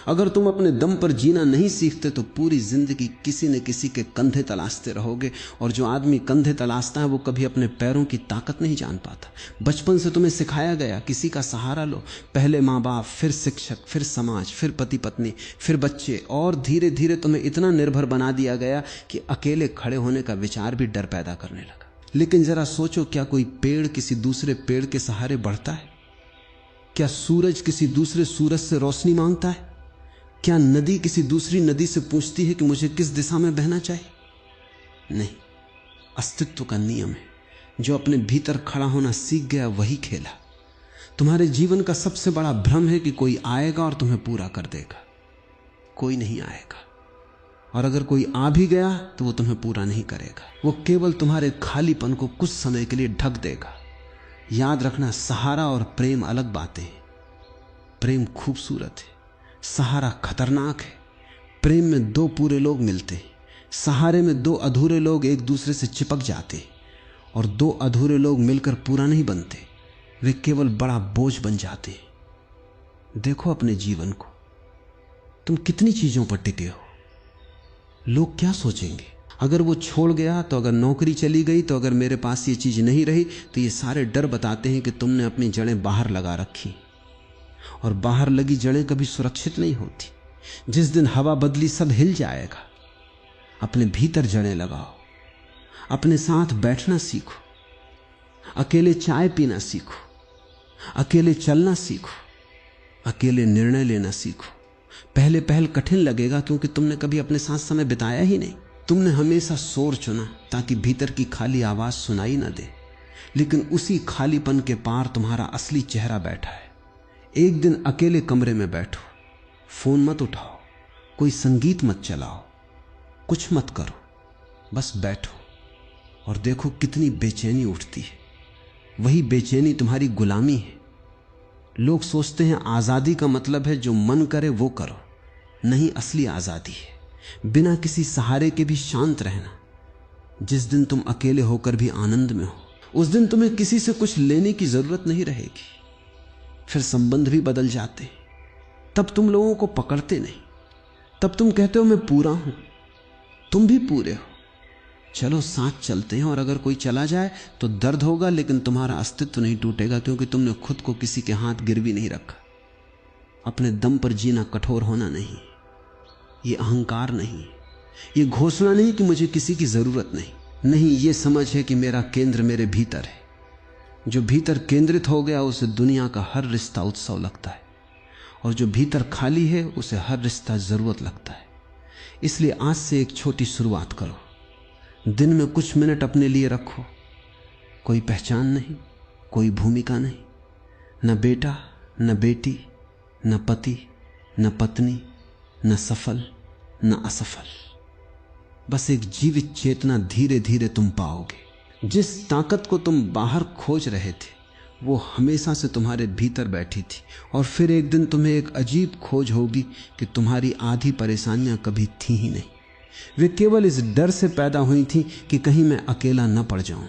अगर तुम अपने दम पर जीना नहीं सीखते तो पूरी जिंदगी किसी न किसी के कंधे तलाशते रहोगे, और जो आदमी कंधे तलाशता है वो कभी अपने पैरों की ताकत नहीं जान पाता। बचपन से तुम्हें सिखाया गया किसी का सहारा लो, पहले माँ बाप, फिर शिक्षक, फिर समाज, फिर पति पत्नी, फिर बच्चे, और धीरे धीरे तुम्हें इतना निर्भर बना दिया गया कि अकेले खड़े होने का विचार भी डर पैदा करने लगा। लेकिन जरा सोचो, क्या कोई पेड़ किसी दूसरे पेड़ के सहारे बढ़ता है? क्या सूरज किसी दूसरे सूरज से रोशनी मांगता है? क्या नदी किसी दूसरी नदी से पूछती है कि मुझे किस दिशा में बहना चाहिए? नहीं, अस्तित्व का नियम है। जो अपने भीतर खड़ा होना सीख गया वही खेला। तुम्हारे जीवन का सबसे बड़ा भ्रम है कि कोई आएगा और तुम्हें पूरा कर देगा। कोई नहीं आएगा, और अगर कोई आ भी गया तो वो तुम्हें पूरा नहीं करेगा। वो केवल तुम्हारे खालीपन को कुछ समय के लिए ढक देगा। याद रखना, सहारा और प्रेम अलग बातें हैं। प्रेम खूबसूरत है, सहारा खतरनाक है। प्रेम में दो पूरे लोग मिलते हैं, सहारे में दो अधूरे लोग एक दूसरे से चिपक जाते हैं, और दो अधूरे लोग मिलकर पूरा नहीं बनते, वे केवल बड़ा बोझ बन जाते हैं। देखो अपने जीवन को, तुम कितनी चीजों पर टिके हो। लोग क्या सोचेंगे अगर वो छोड़ गया तो? अगर नौकरी चली गई तो? अगर मेरे पास ये चीज नहीं रही तो? ये सारे डर बताते हैं कि तुमने अपनी जड़ें बाहर लगा रखी, और बाहर लगी जड़ें कभी सुरक्षित नहीं होती। जिस दिन हवा बदली सब हिल जाएगा। अपने भीतर जड़ें लगाओ, अपने साथ बैठना सीखो, अकेले चाय पीना सीखो, अकेले चलना सीखो, अकेले निर्णय लेना सीखो। पहले पहल कठिन लगेगा क्योंकि तुमने कभी अपने साथ समय बिताया ही नहीं। तुमने हमेशा शोर चुना ताकि भीतर की खाली आवाज सुनाई ना दे, लेकिन उसी खालीपन के पार तुम्हारा असली चेहरा बैठा है। एक दिन अकेले कमरे में बैठो, फोन मत उठाओ, कोई संगीत मत चलाओ, कुछ मत करो, बस बैठो और देखो कितनी बेचैनी उठती है। वही बेचैनी तुम्हारी गुलामी है। लोग सोचते हैं आजादी का मतलब है जो मन करे वो करो। नहीं, असली आजादी है बिना किसी सहारे के भी शांत रहना। जिस दिन तुम अकेले होकर भी आनंद में हो, उस दिन तुम्हें किसी से कुछ लेने की जरूरत नहीं रहेगी। फिर संबंध भी बदल जाते, तब तुम लोगों को पकड़ते नहीं। तब तुम कहते हो मैं पूरा हूं, तुम भी पूरे हो, चलो साथ चलते हैं। और अगर कोई चला जाए तो दर्द होगा, लेकिन तुम्हारा अस्तित्व नहीं टूटेगा क्योंकि तुमने खुद को किसी के हाथ गिरवी नहीं रखा। अपने दम पर जीना कठोर होना नहीं, ये अहंकार नहीं, ये घोषणा नहीं कि मुझे किसी की जरूरत नहीं, ये समझ है कि मेरा केंद्र मेरे भीतर है। जो भीतर केंद्रित हो गया उसे दुनिया का हर रिश्ता उत्सव लगता है, और जो भीतर खाली है उसे हर रिश्ता जरूरत लगता है। इसलिए आज से एक छोटी शुरुआत करो। दिन में कुछ मिनट अपने लिए रखो। कोई पहचान नहीं, कोई भूमिका नहीं, न बेटा, न बेटी, न पति, न पत्नी, न सफल, न असफल। बस एक जीवित चेतना धीरे धीरे तुम पाओगे। जिस ताकत को तुम बाहर खोज रहे थे वो हमेशा से तुम्हारे भीतर बैठी थी, और फिर एक दिन तुम्हें एक अजीब खोज होगी कि तुम्हारी आधी परेशानियां कभी थी ही नहीं। वे केवल इस डर से पैदा हुई थी कि कहीं मैं अकेला न पड़ जाऊं।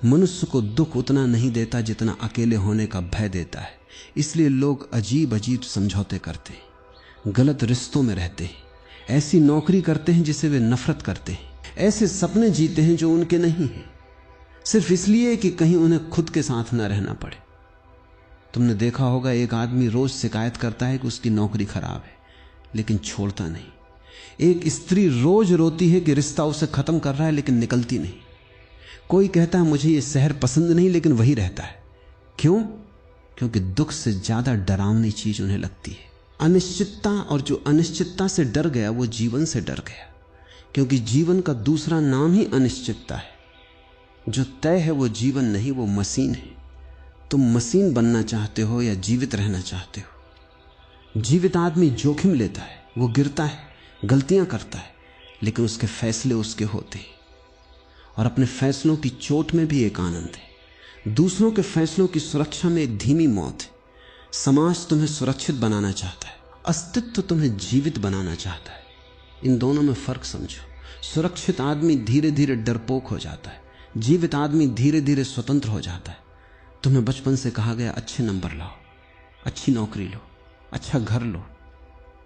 मनुष्य को दुख उतना नहीं देता जितना अकेले होने का भय देता है। इसलिए लोग अजीब अजीब समझौते करते हैं, गलत रिश्तों में रहते हैं, ऐसी नौकरी करते हैं जिसे वे नफरत करते हैं, ऐसे सपने जीते हैं जो उनके नहीं हैं, सिर्फ इसलिए कि कहीं उन्हें खुद के साथ न रहना पड़े। तुमने देखा होगा एक आदमी रोज शिकायत करता है कि उसकी नौकरी खराब है, लेकिन छोड़ता नहीं। एक स्त्री रोज रोती है कि रिश्ता उसे खत्म कर रहा है, लेकिन निकलती नहीं। कोई कहता है मुझे ये शहर पसंद नहीं, लेकिन वही रहता है। क्यों? क्योंकि दुख से ज्यादा डरावनी चीज उन्हें लगती है अनिश्चितता, और जो अनिश्चितता से डर गया वो जीवन से डर गया, क्योंकि जीवन का दूसरा नाम ही अनिश्चितता है। जो तय है वो जीवन नहीं, वो मशीन है। तुम मशीन बनना चाहते हो या जीवित रहना चाहते हो? जीवित आदमी जोखिम लेता है, वो गिरता है, गलतियां करता है, लेकिन उसके फैसले उसके होते हैं, और अपने फैसलों की चोट में भी एक आनंद है। दूसरों के फैसलों की सुरक्षा में एक धीमी मौत है। समाज तुम्हें सुरक्षित बनाना चाहता है, अस्तित्व तुम्हें जीवित बनाना चाहता है। इन दोनों में फर्क समझो। सुरक्षित आदमी धीरे धीरे डरपोक हो जाता है, जीवित आदमी धीरे धीरे स्वतंत्र हो जाता है। तुम्हें बचपन से कहा गया अच्छे नंबर लाओ, अच्छी नौकरी लो, अच्छा घर लो,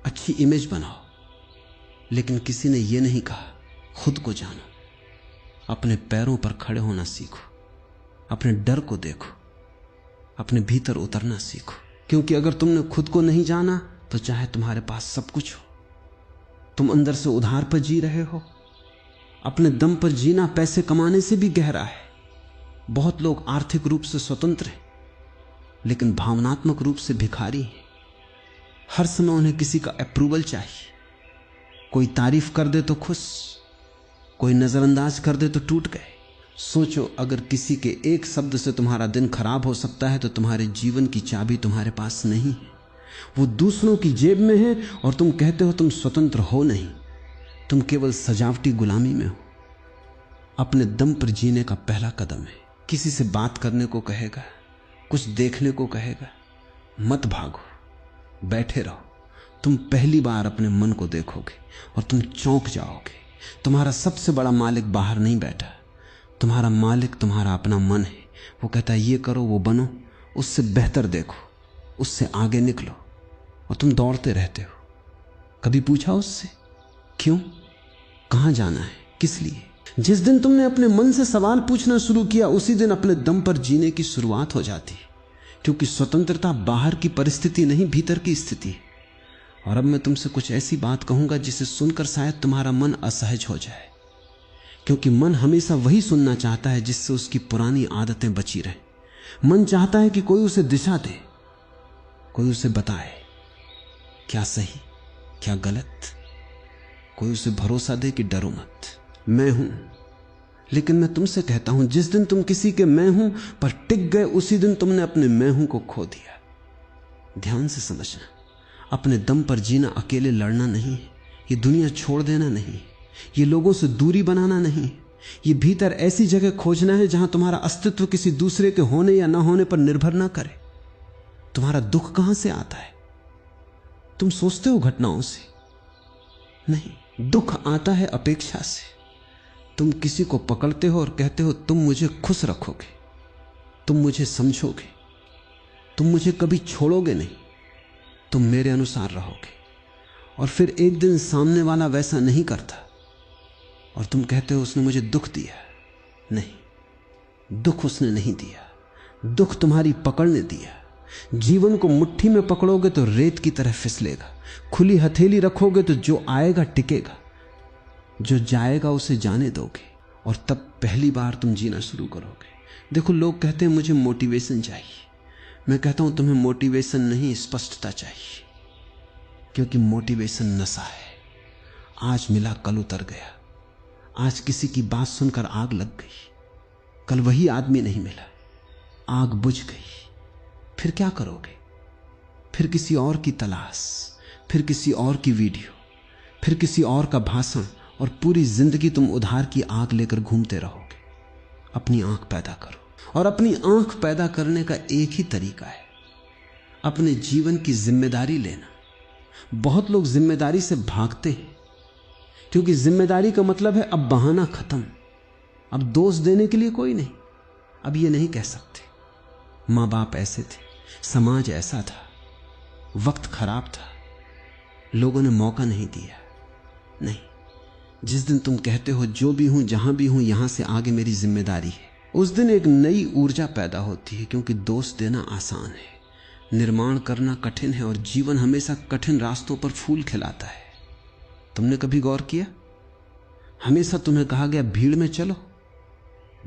अच्छी इमेज बनाओ, लेकिन किसी ने यह नहीं कहा खुद को जानो, अपने पैरों पर खड़े होना सीखो, अपने डर को देखो, अपने भीतर उतरना सीखो। क्योंकि अगर तुमने खुद को नहीं जाना तो चाहे तुम्हारे पास सब कुछ हो, तुम अंदर से उधार पर जी रहे हो। अपने दम पर जीना पैसे कमाने से भी गहरा है। बहुत लोग आर्थिक रूप से स्वतंत्र हैं, लेकिन भावनात्मक रूप से भिखारी हैं। हर समय उन्हें किसी का अप्रूवल चाहिए। कोई तारीफ कर दे तो खुश, कोई नजरअंदाज कर दे तो टूट गए। सोचो, अगर किसी के एक शब्द से तुम्हारा दिन खराब हो सकता है तो तुम्हारे जीवन की चाबी तुम्हारे पास नहीं है, वो दूसरों की जेब में है, और तुम कहते हो तुम स्वतंत्र हो नहीं, तुम केवल सजावटी गुलामी में हो। अपने दम पर जीने का पहला कदम है। किसी से बात करने को कहेगा, कुछ देखने को कहेगा, मत भागो, बैठे रहो। तुम पहली बार अपने मन को देखोगे और तुम चौंक जाओगे। तुम्हारा सबसे बड़ा मालिक बाहर नहीं बैठा, तुम्हारा मालिक तुम्हारा अपना मन है। वो कहता है ये करो, वो बनो, उससे बेहतर देखो, उससे आगे निकलो, और तुम दौड़ते रहते हो। कभी पूछा उससे क्यों, कहां जाना है, किस लिए? जिस दिन तुमने अपने मन से सवाल पूछना शुरू किया, उसी दिन अपने दम पर जीने की शुरुआत हो जाती है। क्योंकि स्वतंत्रता बाहर की परिस्थिति नहीं, भीतर की स्थिति है। और अब मैं तुमसे कुछ ऐसी बात कहूंगा जिसे सुनकर शायद तुम्हारा मन असहज हो जाए, क्योंकि मन हमेशा वही सुनना चाहता है जिससे उसकी पुरानी आदतें बची रहें। मन चाहता है कि कोई उसे दिशा दे, कोई उसे बताए क्या सही क्या गलत, कोई उसे भरोसा दे कि डरो मत, मैं हूं। लेकिन मैं तुमसे कहता हूं, जिस दिन तुम किसी के मैं हूं पर टिक गए, उसी दिन तुमने अपने मैं हूं को खो दिया। ध्यान से समझना, अपने दम पर जीना अकेले लड़ना नहीं है, ये दुनिया छोड़ देना नहीं है, ये लोगों से दूरी बनाना नहीं है, ये भीतर ऐसी जगह खोजना है जहां तुम्हारा अस्तित्व किसी दूसरे के होने या ना होने पर निर्भर ना करे। तुम्हारा दुख कहां से आता है? तुम सोचते हो घटनाओं से? नहीं, दुख आता है अपेक्षा से। तुम किसी को पकड़ते हो और कहते हो तुम मुझे खुश रखोगे, तुम मुझे समझोगे, तुम मुझे कभी छोड़ोगे नहीं, तुम मेरे अनुसार रहोगे। और फिर एक दिन सामने वाला वैसा नहीं करता और तुम कहते हो उसने मुझे दुख दिया। नहीं, दुख उसने नहीं दिया, दुख तुम्हारी पकड़ ने दिया। जीवन को मुट्ठी में पकड़ोगे तो रेत की तरह फिसलेगा, खुली हथेली रखोगे तो जो आएगा टिकेगा, जो जाएगा उसे जाने दोगे, और तब पहली बार तुम जीना शुरू करोगे। देखो, लोग कहते हैं मुझे मोटिवेशन चाहिए। मैं कहता हूं तुम्हें मोटिवेशन नहीं, स्पष्टता चाहिए। क्योंकि मोटिवेशन नशा है। आज मिला कल उतर गया, आज किसी की बात सुनकर आग लग गई, कल वही आदमी नहीं मिला, आग बुझ गई। फिर क्या करोगे? फिर किसी और की तलाश, फिर किसी और की वीडियो, फिर किसी और का भाषण, और पूरी जिंदगी तुम उधार की आग लेकर घूमते रहोगे। अपनी आंख पैदा करो, और अपनी आंख पैदा करने का एक ही तरीका है, अपने जीवन की जिम्मेदारी लेना। बहुत लोग जिम्मेदारी से भागते हैं, क्योंकि जिम्मेदारी का मतलब है अब बहाना खत्म, अब दोष देने के लिए कोई नहीं, अब ये नहीं कह सकते माँ बाप ऐसे थे, समाज ऐसा था, वक्त खराब था, लोगों ने मौका नहीं दिया। नहीं, जिस दिन तुम कहते हो जो भी हूं, जहां भी हूं, यहां से आगे मेरी जिम्मेदारी है, उस दिन एक नई ऊर्जा पैदा होती है। क्योंकि दोष देना आसान है, निर्माण करना कठिन है, और जीवन हमेशा कठिन रास्तों पर फूल खिलाता है। तुमने कभी गौर किया? हमेशा तुम्हें कहा गया भीड़ में चलो।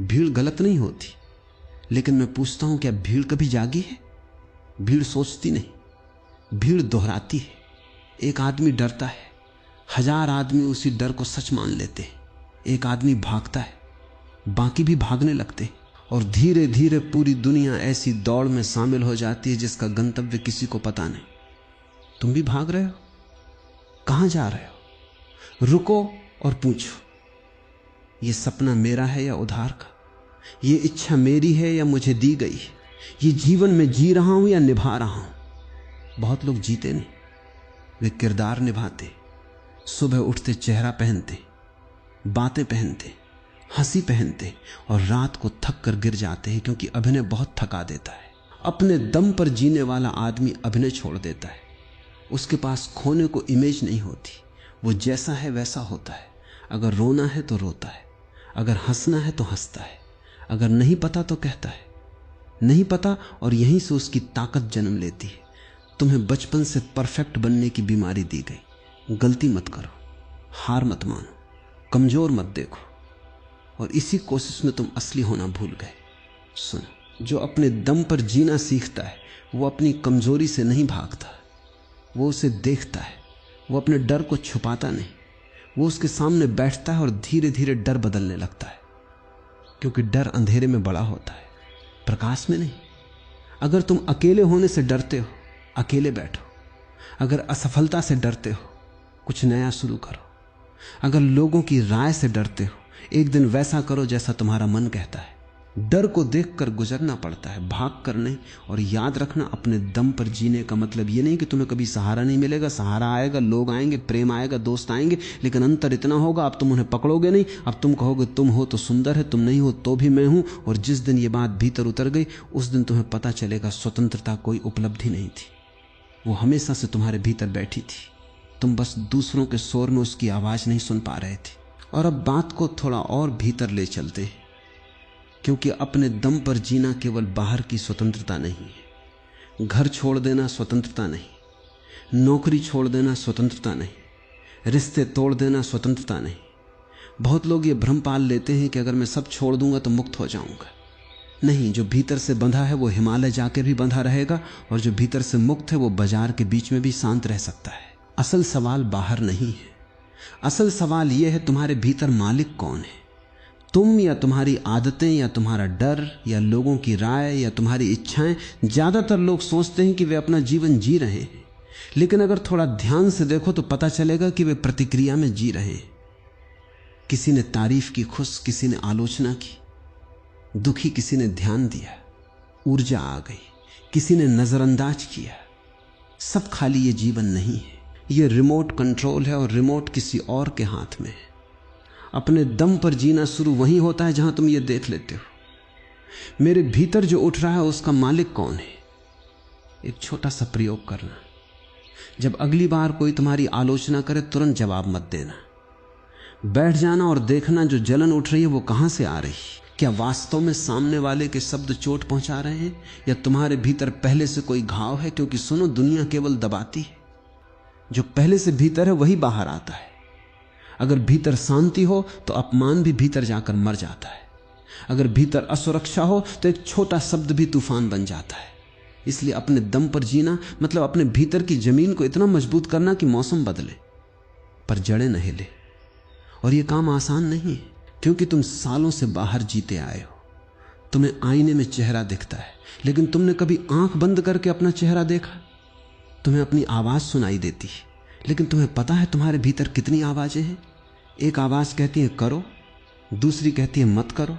भीड़ गलत नहीं होती, लेकिन मैं पूछता हूं क्या भीड़ कभी जागी है? भीड़ सोचती नहीं, भीड़ दोहराती है। एक आदमी डरता है, 1000 आदमी उसी डर को सच मान लेते हैं। एक आदमी भागता है, बाकी भी भागने लगते हैं, और धीरे धीरे पूरी दुनिया ऐसी दौड़ में शामिल हो जाती है जिसका गंतव्य किसी को पता नहीं। तुम भी भाग रहे हो, कहां जा रहे हो? रुको और पूछो, ये सपना मेरा है या उधार का? ये इच्छा मेरी है या मुझे दी गई है? ये जीवन में जी रहा हूं या निभा रहा हूं? बहुत लोग जीते नहीं, वे किरदार निभाते, सुबह उठते चेहरा पहनते, बातें पहनते, हंसी पहनते, और रात को थक कर गिर जाते हैं, क्योंकि अभिनय बहुत थका देता है। अपने दम पर जीने वाला आदमी अभिनय छोड़ देता है, उसके पास खोने को इमेज नहीं होती। वो जैसा है वैसा होता है। अगर रोना है तो रोता है, अगर हंसना है तो हंसता है, अगर नहीं पता तो कहता है नहीं पता, और यहीं से उसकी ताकत जन्म लेती है। तुम्हें बचपन से परफेक्ट बनने की बीमारी दी गई। गलती मत करो, हार मत मानो, कमजोर मत देखो, और इसी कोशिश में तुम असली होना भूल गए। सुनो, जो अपने दम पर जीना सीखता है वो अपनी कमजोरी से नहीं भागता, वो उसे देखता है। वो अपने डर को छुपाता नहीं, वो उसके सामने बैठता है और धीरे धीरे डर बदलने लगता है। क्योंकि डर अंधेरे में बड़ा होता है, प्रकाश में नहीं। अगर तुम अकेले होने से डरते हो, अकेले बैठो। अगर असफलता से डरते हो, कुछ नया शुरू करो। अगर लोगों की राय से डरते हो, एक दिन वैसा करो जैसा तुम्हारा मन कहता है। डर को देखकर गुजरना पड़ता है, भाग कर नहीं। और याद रखना, अपने दम पर जीने का मतलब ये नहीं कि तुम्हें कभी सहारा नहीं मिलेगा। सहारा आएगा, लोग आएंगे, प्रेम आएगा, दोस्त आएंगे, लेकिन अंतर इतना होगा, अब तुम उन्हें पकड़ोगे नहीं। अब तुम कहोगे तुम हो तो सुंदर है, तुम नहीं हो तो भी मैं हूं। और जिस दिन ये बात भीतर उतर गई, उस दिन तुम्हें पता चलेगा स्वतंत्रता कोई उपलब्धि नहीं थी, वो हमेशा से तुम्हारे भीतर बैठी थी। तुम बस दूसरों के शोर में उसकी आवाज नहीं सुन पा रहे थे। और अब बात को थोड़ा और भीतर ले चलते हैं, क्योंकि अपने दम पर जीना केवल बाहर की स्वतंत्रता नहीं है। घर छोड़ देना स्वतंत्रता नहीं, नौकरी छोड़ देना स्वतंत्रता नहीं, रिश्ते तोड़ देना स्वतंत्रता नहीं। बहुत लोग ये भ्रम पाल लेते हैं कि अगर मैं सब छोड़ दूंगा तो मुक्त हो जाऊंगा। नहीं, जो भीतर से बंधा है वो हिमालय जाकर भी बंधा रहेगा, और जो भीतर से मुक्त है वो बाजार के बीच में भी शांत रह सकता है। असल सवाल बाहर नहीं है, असल सवाल यह है तुम्हारे भीतर मालिक कौन है। तुम या तुम्हारी आदतें या तुम्हारा डर या लोगों की राय या तुम्हारी इच्छाएं। ज्यादातर लोग सोचते हैं कि वे अपना जीवन जी रहे हैं, लेकिन अगर थोड़ा ध्यान से देखो तो पता चलेगा कि वे प्रतिक्रिया में जी रहे हैं। किसी ने तारीफ की खुश, किसी ने आलोचना की दुखी, किसी ने ध्यान दिया, ऊर्जा आ गई, किसी ने नजरअंदाज किया। सब खाली ये जीवन नहीं है, ये रिमोट कंट्रोल है, और रिमोट किसी और के हाथ में है। अपने दम पर जीना शुरू वहीं होता है जहां तुम ये देख लेते हो मेरे भीतर जो उठ रहा है उसका मालिक कौन है। एक छोटा सा प्रयोग करना, जब अगली बार कोई तुम्हारी आलोचना करे तुरंत जवाब मत देना। बैठ जाना और देखना जो जलन उठ रही है वो कहां से आ रही। क्या वास्तव में सामने वाले के शब्द चोट पहुंचा रहे हैं, या तुम्हारे भीतर पहले से कोई घाव है। क्योंकि सुनो, दुनिया केवल दबाती है, जो पहले से भीतर है वही बाहर आता है। अगर भीतर शांति हो तो अपमान भी भीतर जाकर मर जाता है। अगर भीतर असुरक्षा हो तो एक छोटा शब्द भी तूफान बन जाता है। इसलिए अपने दम पर जीना मतलब अपने भीतर की जमीन को इतना मजबूत करना कि मौसम बदले पर जड़ें न हिले। और यह काम आसान नहीं है, क्योंकि तुम सालों से बाहर जीते आए हो। तुम्हें आईने में चेहरा दिखता है, लेकिन तुमने कभी आंख बंद करके अपना चेहरा देखा? तुम्हें अपनी आवाज सुनाई देती है, लेकिन तुम्हें पता है तुम्हारे भीतर कितनी आवाजें हैं? एक आवाज कहती है करो, दूसरी कहती है मत करो,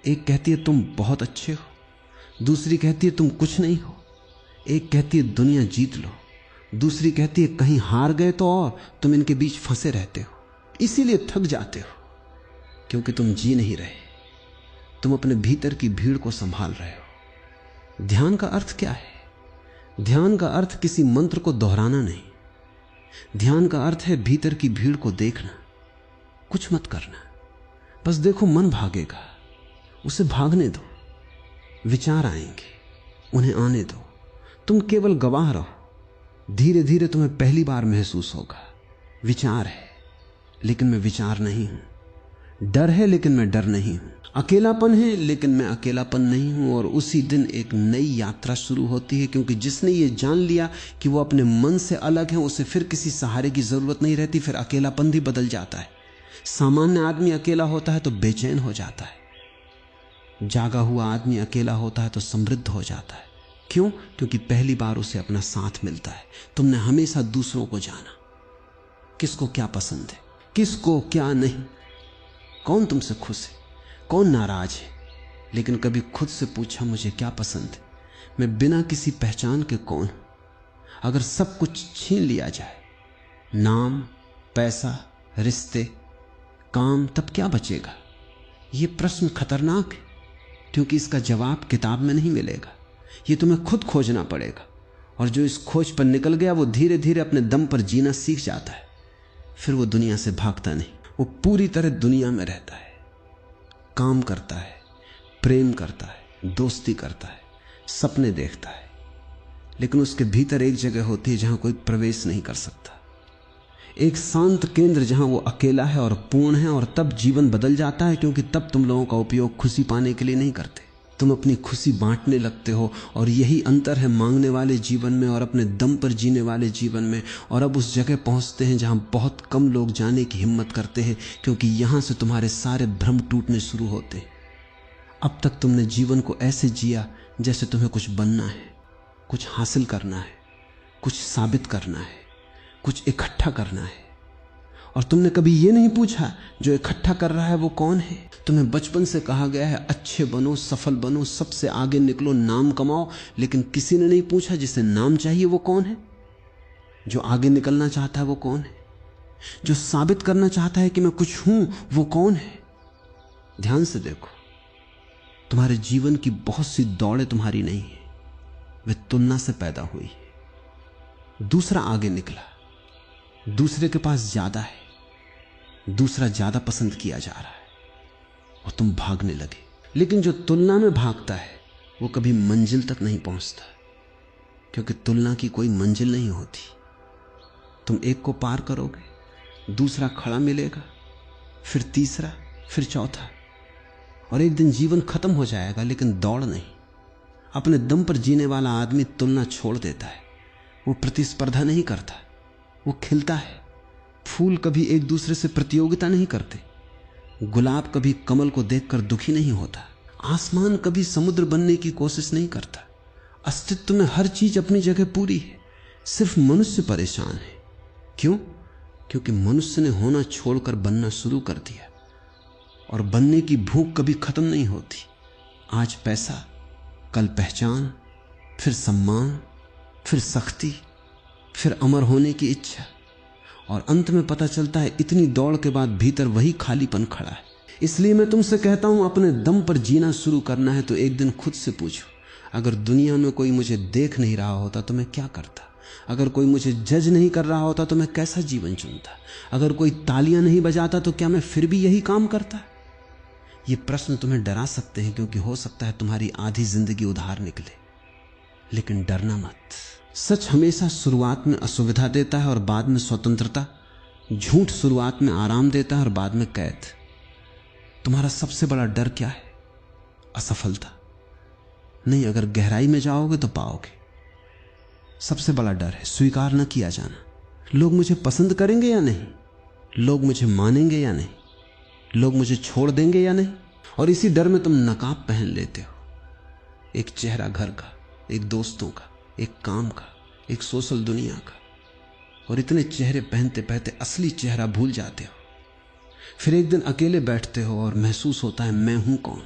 एक कहती है तुम बहुत अच्छे हो, दूसरी कहती है तुम कुछ नहीं हो, एक कहती है दुनिया जीत लो, दूसरी कहती है कहीं हार गए तो और तुम इनके बीच फंसे रहते हो, इसीलिए थक जाते हो, क्योंकि तुम जी नहीं रहे, तुम अपने भीतर की भीड़ को संभाल रहे हो। ध्यान का अर्थ क्या है? ध्यान का अर्थ किसी मंत्र को दोहराना नहीं। ध्यान का अर्थ है भीतर की भीड़ को देखना, कुछ मत करना, बस देखो मन भागेगा, उसे भागने दो। विचार आएंगे, उन्हें आने दो, तुम केवल गवाह रहो। धीरे धीरे तुम्हें पहली बार महसूस होगा विचार है लेकिन मैं विचार नहीं हूं, डर है लेकिन मैं डर नहीं हूं, अकेलापन है लेकिन मैं अकेलापन नहीं हूं। और उसी दिन एक नई यात्रा शुरू होती है, क्योंकि जिसने ये जान लिया कि वो अपने मन से अलग है, उसे फिर किसी सहारे की जरूरत नहीं रहती। फिर अकेलापन भी बदल जाता है। सामान्य आदमी अकेला होता है तो बेचैन हो जाता है, जागा हुआ आदमी अकेला होता है तो समृद्ध हो जाता है। क्यों? क्योंकि पहली बार उसे अपना साथ मिलता है। तुमने हमेशा दूसरों को जाना, किसको क्या पसंद है, किसको क्या नहीं, कौन तुमसे खुश है, कौन नाराज है, लेकिन कभी खुद से पूछा मुझे क्या पसंद है? मैं बिना किसी पहचान के कौन हूं? अगर सब कुछ छीन लिया जाए, नाम, पैसा, रिश्ते, काम, तब क्या बचेगा? यह प्रश्न खतरनाक है, क्योंकि इसका जवाब किताब में नहीं मिलेगा। यह तुम्हें खुद खोजना पड़ेगा। और जो इस खोज पर निकल गया वो धीरे धीरे अपने दम पर जीना सीख जाता है। फिर वो दुनिया से भागता नहीं, वो पूरी तरह दुनिया में रहता है, काम करता है, प्रेम करता है, दोस्ती करता है, सपने देखता है, लेकिन उसके भीतर एक जगह होती है जहां कोई प्रवेश नहीं कर सकता, एक शांत केंद्र जहां वो अकेला है और पूर्ण है। और तब जीवन बदल जाता है, क्योंकि तब तुम लोगों का उपयोग खुशी पाने के लिए नहीं करते, तुम अपनी खुशी बांटने लगते हो। और यही अंतर है मांगने वाले जीवन में और अपने दम पर जीने वाले जीवन में। और अब उस जगह पहुंचते हैं जहां बहुत कम लोग जाने की हिम्मत करते हैं, क्योंकि यहां से तुम्हारे सारे भ्रम टूटने शुरू होते हैं। अब तक तुमने जीवन को ऐसे जिया जैसे तुम्हें कुछ बनना है, कुछ हासिल करना है, कुछ साबित करना है, कुछ इकट्ठा करना है। और तुमने कभी ये नहीं पूछा जो इकट्ठा कर रहा है वो कौन है। तुम्हें बचपन से कहा गया है अच्छे बनो, सफल बनो, सबसे आगे निकलो, नाम कमाओ, लेकिन किसी ने नहीं पूछा जिसे नाम चाहिए वो कौन है, जो आगे निकलना चाहता है वो कौन है, जो साबित करना चाहता है कि मैं कुछ हूं वो कौन है। ध्यान से देखो, तुम्हारे जीवन की बहुत सी दौड़ें तुम्हारी नहीं है, वे तुलना से पैदा हुई है। दूसरा आगे निकला, दूसरे के पास ज्यादा है, दूसरा ज्यादा पसंद किया जा रहा है और तुम भागने लगे। लेकिन जो तुलना में भागता है वो कभी मंजिल तक नहीं पहुंचता, क्योंकि तुलना की कोई मंजिल नहीं होती। तुम एक को पार करोगे, दूसरा खड़ा मिलेगा, फिर तीसरा, फिर चौथा, और एक दिन जीवन खत्म हो जाएगा, लेकिन दौड़ नहीं। अपने दम पर जीने वाला आदमी तुलना छोड़ देता है, वो प्रतिस्पर्धा नहीं करता, वो खिलता है। फूल कभी एक दूसरे से प्रतियोगिता नहीं करते, गुलाब कभी कमल को देखकर दुखी नहीं होता, आसमान कभी समुद्र बनने की कोशिश नहीं करता। अस्तित्व में हर चीज अपनी जगह पूरी है, सिर्फ मनुष्य परेशान है। क्यों? क्योंकि मनुष्य ने होना छोड़कर बनना शुरू कर दिया, और बनने की भूख कभी खत्म नहीं होती। आज पैसा, कल पहचान, फिर सम्मान, फिर सख्ती, फिर अमर होने की इच्छा, और अंत में पता चलता है इतनी दौड़ के बाद भीतर वही खालीपन खड़ा है। इसलिए मैं तुमसे कहता हूं, अपने दम पर जीना शुरू करना है तो एक दिन खुद से पूछो, अगर दुनिया में कोई मुझे देख नहीं रहा होता तो मैं क्या करता? अगर कोई मुझे जज नहीं कर रहा होता तो मैं कैसा जीवन चुनता? अगर कोई तालियां नहीं बजाता तो क्या मैं फिर भी यही काम करता? ये प्रश्न तुम्हें डरा सकते हैं, क्योंकि हो सकता है तुम्हारी आधी जिंदगी उधार निकले, लेकिन डरना मत। सच हमेशा शुरुआत में असुविधा देता है और बाद में स्वतंत्रता, झूठ शुरुआत में आराम देता है और बाद में कैद। तुम्हारा सबसे बड़ा डर क्या है? असफलता नहीं, अगर गहराई में जाओगे तो पाओगे। सबसे बड़ा डर है स्वीकार न किया जाना। लोग मुझे पसंद करेंगे या नहीं, लोग मुझे मानेंगे या नहीं, लोग मुझे छोड़ देंगे या नहीं। और इसी डर में तुम नकाब पहन लेते हो, एक चेहरा घर का, एक दोस्तों का, एक काम का, एक सोशल दुनिया का, और इतने चेहरे पहनते पहनते असली चेहरा भूल जाते हो। फिर एक दिन अकेले बैठते हो और महसूस होता है मैं हूं कौन।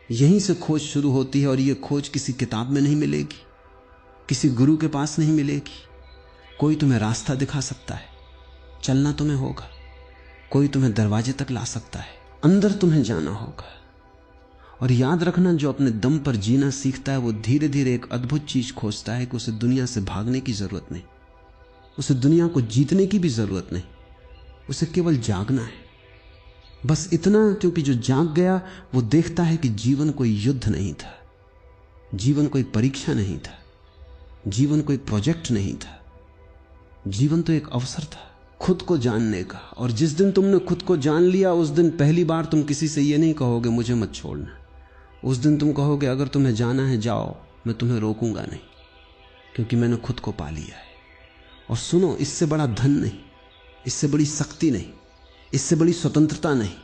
यहीं से खोज शुरू होती है, और यह खोज किसी किताब में नहीं मिलेगी, किसी गुरु के पास नहीं मिलेगी। कोई तुम्हें रास्ता दिखा सकता है, चलना तुम्हें होगा। कोई तुम्हें दरवाजे तक ला सकता है, अंदर तुम्हें जाना होगा। और याद रखना, जो अपने दम पर जीना सीखता है वो धीरे धीरे एक अद्भुत चीज खोजता है कि उसे दुनिया से भागने की जरूरत नहीं, उसे दुनिया को जीतने की भी जरूरत नहीं, उसे केवल जागना है, बस इतना। क्योंकि जो जाग गया वो देखता है कि जीवन कोई युद्ध नहीं था, जीवन कोई परीक्षा नहीं था, जीवन कोई प्रोजेक्ट नहीं था, जीवन तो एक अवसर था खुद को जानने का। और जिस दिन तुमने खुद को जान लिया, उस दिन पहली बार तुम किसी से ये नहीं कहोगे मुझे मत छोड़ना। उस दिन तुम कहोगे अगर तुम्हें जाना है जाओ, मैं तुम्हें रोकूंगा नहीं, क्योंकि मैंने खुद को पा लिया है। और सुनो, इससे बड़ा धन नहीं, इससे बड़ी शक्ति नहीं, इससे बड़ी स्वतंत्रता नहीं,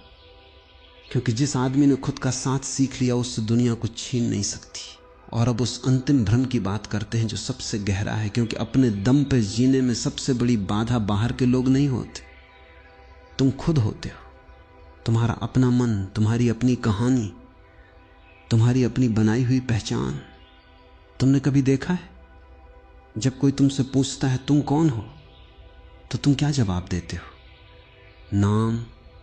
क्योंकि जिस आदमी ने खुद का साथ सीख लिया उससे दुनिया को छीन नहीं सकती। और अब उस अंतिम भ्रम की बात करते हैं जो सबसे गहरा है, क्योंकि अपने दम पे जीने में सबसे बड़ी बाधा बाहर के लोग नहीं होते, तुम खुद होते हो। तुम्हारा अपना मन, तुम्हारी अपनी कहानी, तुम्हारी अपनी बनाई हुई पहचान। तुमने कभी देखा है जब कोई तुमसे पूछता है तुम कौन हो, तो तुम क्या जवाब देते हो? नाम,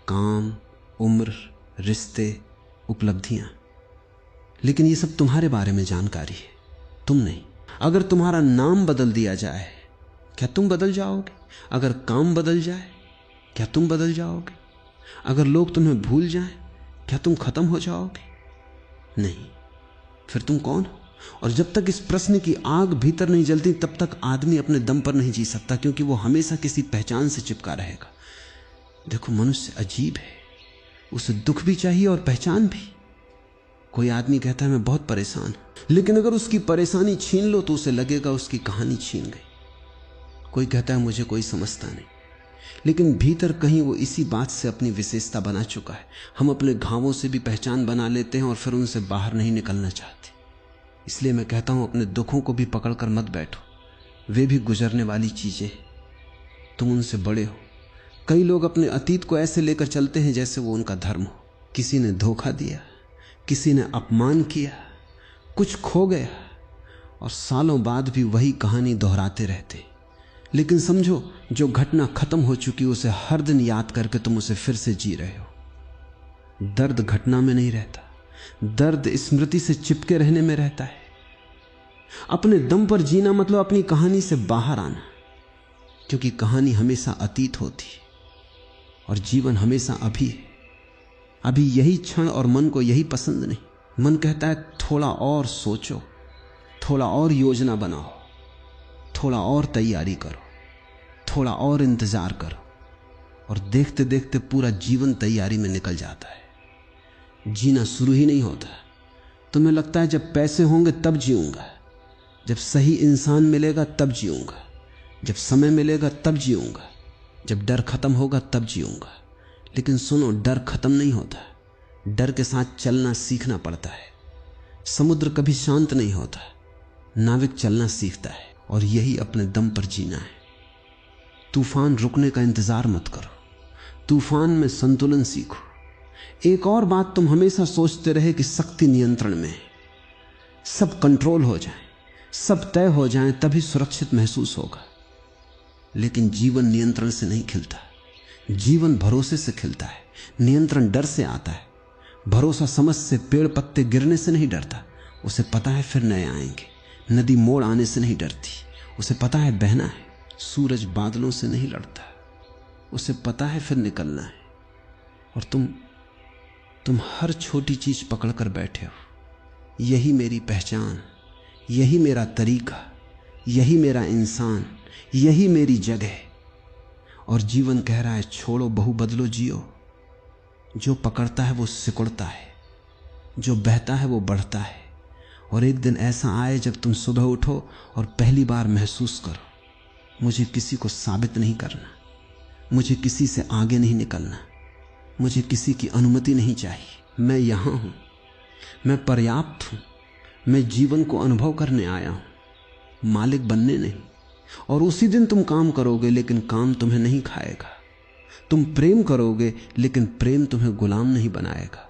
काम, उम्र, रिश्ते, उपलब्धियां। लेकिन ये सब तुम्हारे बारे में जानकारी है, तुम नहीं। अगर तुम्हारा नाम बदल दिया जाए, क्या तुम बदल जाओगे? अगर काम बदल जाए, क्या तुम बदल जाओगे? अगर लोग तुम्हें भूल जाएं, क्या तुम खत्म हो जाओगे? नहीं। फिर तुम कौन हो? और जब तक इस प्रश्न की आग भीतर नहीं जलती, तब तक आदमी अपने दम पर नहीं जी सकता, क्योंकि वो हमेशा किसी पहचान से चिपका रहेगा। देखो, मनुष्य अजीब है, उसे दुख भी चाहिए और पहचान भी। कोई आदमी कहता है मैं बहुत परेशान हूं, लेकिन अगर उसकी परेशानी छीन लो तो उसे लगेगा उसकी कहानी छीन गई। कोई कहता है मुझे कोई समझता नहीं, लेकिन भीतर कहीं वो इसी बात से अपनी विशेषता बना चुका है। हम अपने घावों से भी पहचान बना लेते हैं और फिर उनसे बाहर नहीं निकलना चाहते। इसलिए मैं कहता हूं, अपने दुखों को भी पकड़कर मत बैठो, वे भी गुजरने वाली चीजें, तुम उनसे बड़े हो। कई लोग अपने अतीत को ऐसे लेकर चलते हैं जैसे वो उनका धर्म हो। किसी ने धोखा दिया, किसी ने अपमान किया, कुछ खो गया, और सालों बाद भी वही कहानी दोहराते रहते। लेकिन समझो, जो घटना खत्म हो चुकी उसे हर दिन याद करके तुम उसे फिर से जी रहे हो। दर्द घटना में नहीं रहता, दर्द स्मृति से चिपके रहने में रहता है। अपने दम पर जीना मतलब अपनी कहानी से बाहर आना, क्योंकि कहानी हमेशा अतीत होती है और जीवन हमेशा अभी है। अभी यही क्षण, और मन को यही पसंद नहीं। मन कहता है थोड़ा और सोचो, थोड़ा और योजना बनाओ, थोड़ा और तैयारी करो, थोड़ा और इंतजार करो, और देखते देखते पूरा जीवन तैयारी में निकल जाता है। जीना शुरू ही नहीं होता। तुम्हें लगता है जब पैसे होंगे तब जीऊंगा, जब सही इंसान मिलेगा तब जीऊंगा, जब समय मिलेगा तब जीऊंगा, जब डर खत्म होगा तब जीऊंगा। लेकिन सुनो, डर खत्म नहीं होता, डर के साथ चलना सीखना पड़ता है। समुद्र कभी शांत नहीं होता, नाविक चलना सीखता है, और यही अपने दम पर जीना है। तूफान रुकने का इंतजार मत करो, तूफान में संतुलन सीखो। एक और बात तुम हमेशा सोचते रहे कि शक्ति नियंत्रण में है, सब कंट्रोल हो जाए, सब तय हो जाए, तभी सुरक्षित महसूस होगा। लेकिन जीवन नियंत्रण से नहीं खिलता, जीवन भरोसे से खिलता है। नियंत्रण डर से आता है, भरोसा समझ से, पेड़ पत्ते गिरने से नहीं डरता, उसे पता है फिर नए आएंगे। नदी मोड़ आने से नहीं डरती, उसे पता है बहना है। सूरज बादलों से नहीं लड़ता, उसे पता है फिर निकलना है। और तुम हर छोटी चीज पकड़कर बैठे हो, यही मेरी पहचान, यही मेरा तरीका, यही मेरा इंसान, यही मेरी जगह। और जीवन कह रहा है छोड़ो, बहु बदलो, जियो। जो पकड़ता है वो सिकुड़ता है, जो बहता है वो बढ़ता है। और एक दिन ऐसा आए जब तुम सुबह उठो और पहली बार महसूस करो, मुझे किसी को साबित नहीं करना, मुझे किसी से आगे नहीं निकलना, मुझे किसी की अनुमति नहीं चाहिए। मैं यहां हूं, मैं पर्याप्त हूं, मैं जीवन को अनुभव करने आया हूं, मालिक बनने नहीं। और उसी दिन तुम काम करोगे, लेकिन काम तुम्हें नहीं खाएगा। तुम प्रेम करोगे, लेकिन प्रेम तुम्हें गुलाम नहीं बनाएगा।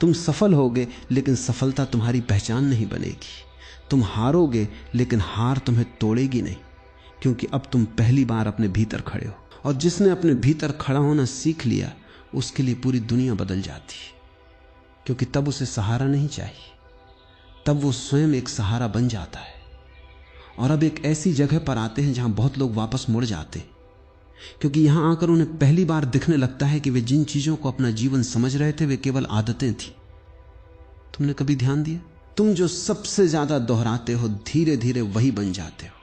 तुम सफल होगे, लेकिन सफलता तुम्हारी पहचान नहीं बनेगी। तुम हारोगे, लेकिन हार तुम्हें तोड़ेगी नहीं, क्योंकि अब तुम पहली बार अपने भीतर खड़े हो। और जिसने अपने भीतर खड़ा होना सीख लिया, उसके लिए पूरी दुनिया बदल जाती है, क्योंकि तब उसे सहारा नहीं चाहिए, तब वो स्वयं एक सहारा बन जाता है। और अब एक ऐसी जगह पर आते हैं जहां बहुत लोग वापस मुड़ जाते हैं, क्योंकि यहां आकर उन्हें पहली बार दिखने लगता है कि वे जिन चीजों को अपना जीवन समझ रहे थे वे केवल आदतें थी। तुमने कभी ध्यान दिया, तुम जो सबसे ज्यादा दोहराते हो, धीरे धीरे वही बन जाते हो।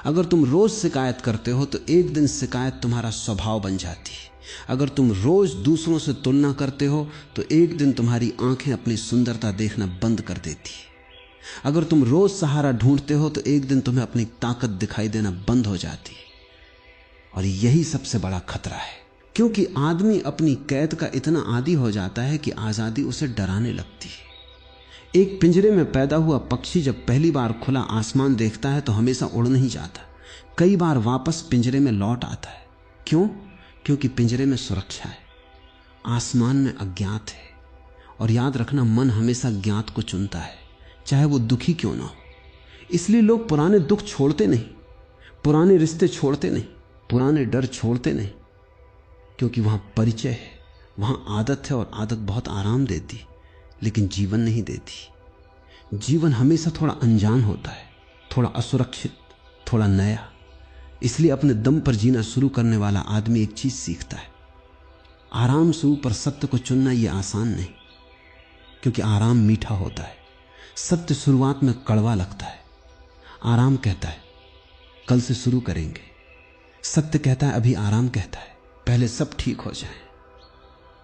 अगर तुम रोज शिकायत करते हो तो एक दिन शिकायत तुम्हारा स्वभाव बन जाती है। अगर तुम रोज दूसरों से तुलना करते हो तो एक दिन तुम्हारी आंखें अपनी सुंदरता देखना बंद कर देती है। अगर तुम रोज सहारा ढूंढते हो तो एक दिन तुम्हें अपनी ताकत दिखाई देना बंद हो जाती है। और यही सबसे बड़ा खतरा है, क्योंकि आदमी अपनी कैद का इतना आदी हो जाता है कि आजादी उसे डराने लगती है। एक पिंजरे में पैदा हुआ पक्षी जब पहली बार खुला आसमान देखता है तो हमेशा उड़ नहीं जाता, कई बार वापस पिंजरे में लौट आता है। क्यों? क्योंकि पिंजरे में सुरक्षा है, आसमान में अज्ञात है। और याद रखना, मन हमेशा ज्ञात को चुनता है, चाहे वो दुखी क्यों ना हो। इसलिए लोग पुराने दुख छोड़ते नहीं, पुराने रिश्ते छोड़ते नहीं, पुराने डर छोड़ते नहीं, क्योंकि वहां परिचय है, वहां आदत है, और आदत बहुत आराम देती, लेकिन जीवन नहीं देती। जीवन हमेशा थोड़ा अनजान होता है, थोड़ा असुरक्षित, थोड़ा नया। इसलिए अपने दम पर जीना शुरू करने वाला आदमी एक चीज सीखता है, आराम से ऊपर सत्य को चुनना यह आसान नहीं, क्योंकि आराम मीठा होता है। सत्य शुरुआत में कड़वा लगता है। आराम कहता है कल से शुरू करेंगे, सत्य कहता है अभी आराम कहता है पहले सब ठीक हो जाए।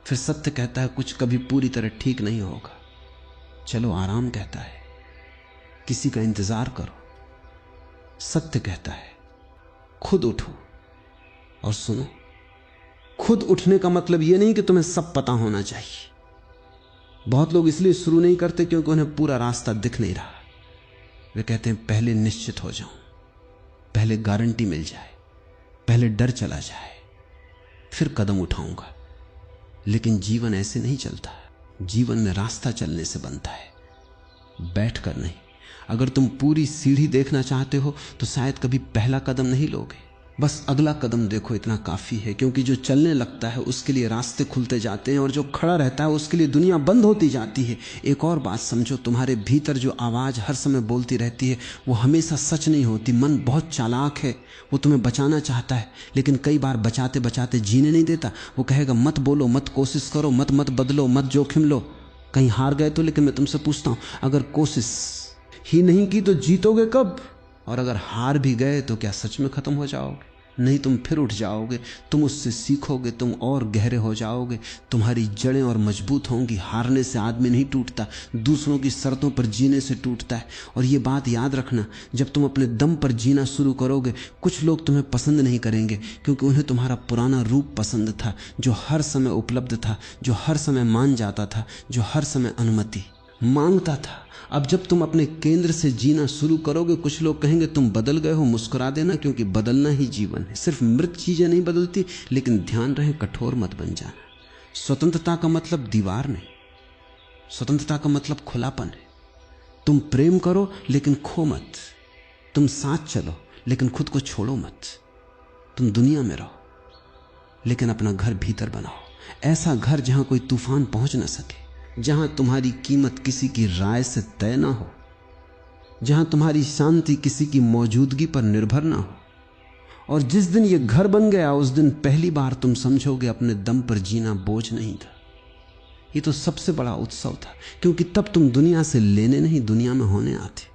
फिर सत्य कहता है कुछ कभी पूरी तरह ठीक नहीं होगा, चलो आराम कहता है किसी का इंतजार करो। सत्य कहता है खुद उठो और सुनो। खुद उठने का मतलब यह नहीं कि तुम्हें सब पता होना चाहिए। बहुत लोग इसलिए शुरू नहीं करते क्योंकि उन्हें पूरा रास्ता दिख नहीं रहा। वे कहते हैं पहले निश्चित हो जाऊं, पहले गारंटी मिल जाए, पहले डर चला जाए, फिर कदम उठाऊंगा। लेकिन जीवन ऐसे नहीं चलता। जीवन में रास्ता चलने से बनता है, बैठकर नहीं। अगर तुम पूरी सीढ़ी देखना चाहते हो तो शायद कभी पहला कदम नहीं लोगे, बस अगला कदम देखो, इतना काफी है। क्योंकि जो चलने लगता है उसके लिए रास्ते खुलते जाते हैं, और जो खड़ा रहता है उसके लिए दुनिया बंद होती जाती है। एक और बात समझो, तुम्हारे भीतर जो आवाज हर समय बोलती रहती है वो हमेशा सच नहीं होती। मन बहुत चालाक है, वो तुम्हें बचाना चाहता है, लेकिन कई बार बचाते बचाते जीने नहीं देता। वो कहेगा मत बोलो, मत कोशिश करो, मत बदलो, मत जोखिम लो, कहीं हार गए तो। लेकिन मैं तुमसे पूछता हूं, अगर कोशिश ही नहीं की तो जीतोगे कब? और अगर हार भी गए तो क्या सच में खत्म हो जाओगे? नहीं, तुम फिर उठ जाओगे, तुम उससे सीखोगे, तुम और गहरे हो जाओगे, तुम्हारी जड़ें और मजबूत होंगी। हारने से आदमी नहीं टूटता, दूसरों की शर्तों पर जीने से टूटता है। और ये बात याद रखना, जब तुम अपने दम पर जीना शुरू करोगे, कुछ लोग तुम्हें पसंद नहीं करेंगे, क्योंकि उन्हें तुम्हारा पुराना रूप पसंद था, जो हर समय उपलब्ध था, जो हर समय मान जाता था, जो हर समय अनुमति मांगता था। अब जब तुम अपने केंद्र से जीना शुरू करोगे, कुछ लोग कहेंगे तुम बदल गए हो। मुस्कुरा देना, क्योंकि बदलना ही जीवन है। सिर्फ मृत चीजें नहीं बदलती, लेकिन ध्यान रहे कठोर मत बन जाना। स्वतंत्रता का मतलब दीवार नहीं, स्वतंत्रता का मतलब खुलापन है। तुम प्रेम करो लेकिन खो मत, तुम साथ चलो लेकिन खुद को छोड़ो मत। तुम दुनिया में रहो लेकिन अपना घर भीतर बनाओ, ऐसा घर जहां कोई तूफान पहुंच ना सके, जहां तुम्हारी कीमत किसी की राय से तय ना हो, जहां तुम्हारी शांति किसी की मौजूदगी पर निर्भर ना हो। और जिस दिन ये घर बन गया, उस दिन पहली बार तुम समझोगे अपने दम पर जीना बोझ नहीं था, ये तो सबसे बड़ा उत्सव था। क्योंकि तब तुम दुनिया से लेने नहीं, दुनिया में होने आते।